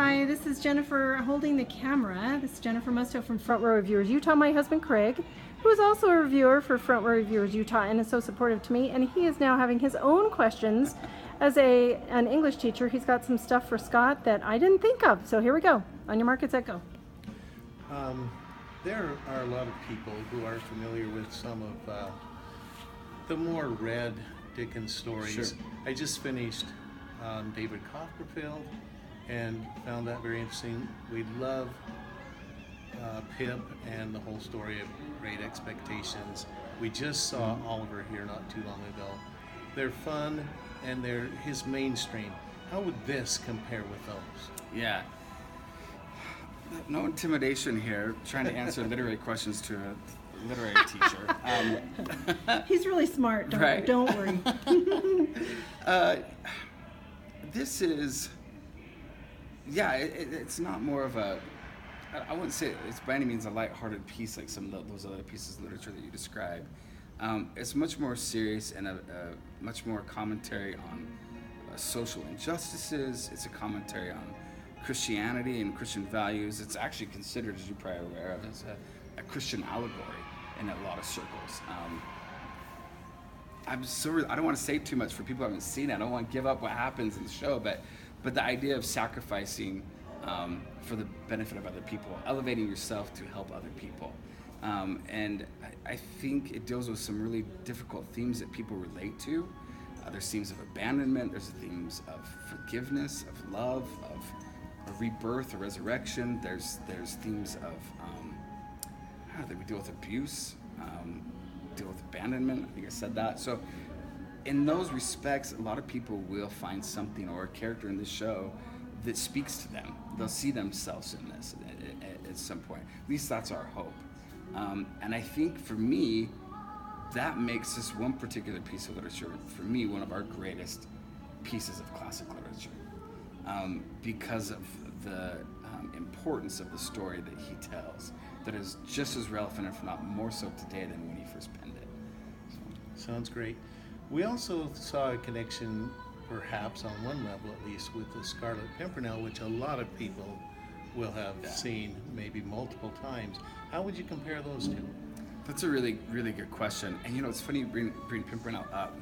Hi, this is Jennifer holding the camera. This is Jennifer Musto from Front Row Reviewers Utah. My husband Craig, who is also a reviewer for Front Row Reviewers Utah and is so supportive to me, and he is now having his own questions as an English teacher. He's got some stuff for Scott that I didn't think of. So here we go. On your market, set, go. There are a lot of people who are familiar with some of the more read Dickens stories. Sure. I just finished David Copperfield and found that very interesting. We love Pip and the whole story of Great Expectations. We just saw Oliver here not too long ago. They're fun and they're his mainstream. How would this compare with those? Yeah. No intimidation here, trying to answer literary questions to a literary teacher. He's really smart, Right. don't worry. This is, yeah, it's not more of a, I wouldn't say it's by any means a lighthearted piece like some of those other pieces of literature that you describe. It's much more serious and a much more commentary on social injustices. It's a commentary on Christianity and Christian values. It's actually considered, as you're probably aware of, as a Christian allegory in a lot of circles. I don't want to say too much for people who haven't seen it. I don't want to give up what happens in the show, but the idea of sacrificing for the benefit of other people, elevating yourself to help other people. And I think it deals with some really difficult themes that people relate to. There's themes of abandonment, there's themes of forgiveness, of love, of a rebirth, a resurrection. There's themes of how do we deal with abuse, deal with abandonment. I think I said that. So in those respects, a lot of people will find something or a character in this show that speaks to them. They'll see themselves in this at some point. At least that's our hope. And I think for me, that makes this one particular piece of literature, for me, one of our greatest pieces of classic literature. Because of the importance of the story that he tells, that is just as relevant, if not more so today than when he first penned it. Sounds great. We also saw a connection, perhaps on one level at least, with the Scarlet Pimpernel, which a lot of people will have seen maybe multiple times. How would you compare those two? That's a really, really good question. And you know, it's funny you bring Pimpernel up.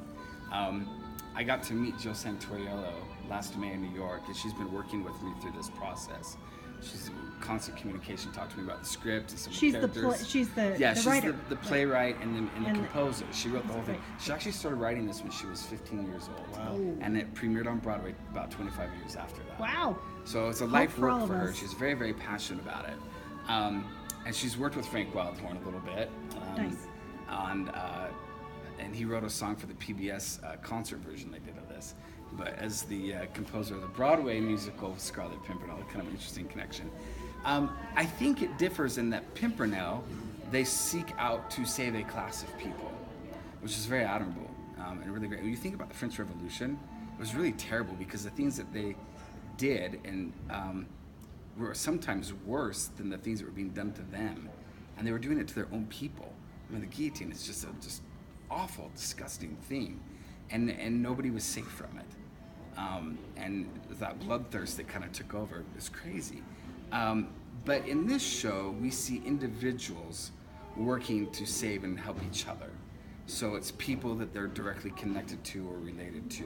I got to meet Jill Santoriello last May in New York, and she's been working with me through this process. She's in constant communication, talked to me about the script and some of the characters. She's the she's writer. the playwright and the composer. She wrote the whole thing. Right. She actually started writing this when she was 15 years old. Wow. And it premiered on Broadway about 25 years after that. Wow. So it's a Hope life for all work of for her. us. She's very, very passionate about it. And she's worked with Frank Wildhorn a little bit. Nice. And he wrote a song for the PBS concert version they did of this. But as the composer of the Broadway musical Scarlet Pimpernel, kind of an interesting connection. I think it differs in that Pimpernel, they seek out to save a class of people, which is very admirable and really great. When you think about the French Revolution, it was really terrible because the things that they did and were sometimes worse than the things that were being done to them, and they were doing it to their own people. I mean, the guillotine is just a awful, disgusting thing, and nobody was safe from it. And that bloodthirst that kind of took over is crazy. But in this show, we see individuals working to save and help each other. So it's people that they're directly connected to or related to,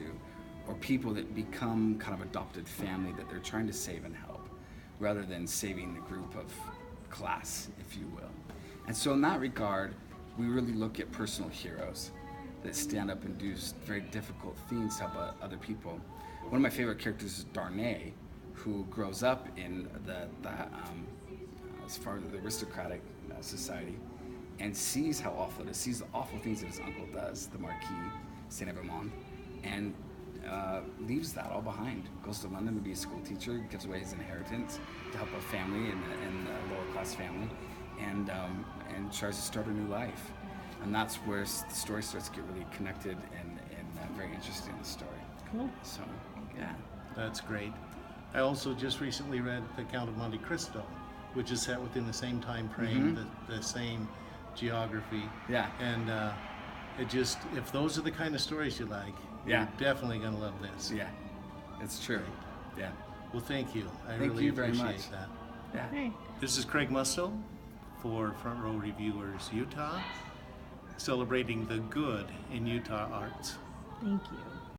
or people that become kind of adopted family that they're trying to save and help, rather than saving the group of class, if you will. And so in that regard, we really look at personal heroes that stand up and do very difficult things to help other people. One of my favorite characters is Darnay, who grows up in as far as the aristocratic society, and sees how awful it is, sees the awful things that his uncle does, the Marquis Saint-Evremond, and leaves that all behind. Goes to London to be a school teacher, gives away his inheritance to help a family and a lower class family, and tries to start a new life. And that's where the story starts to get really connected and very interesting in the story. Cool. So, yeah. That's great. I also just recently read The Count of Monte Cristo, which is set within the same time frame, the same geography. Yeah. And it just, if those are the kind of stories you like, Yeah. you're definitely going to love this. Yeah, it's true. Yeah. Well, thank you. I Thank really you very appreciate much. that. Yeah. Hey. This is Craig Musto for Front Row Reviewers Utah, celebrating the good in Utah arts. Thank you.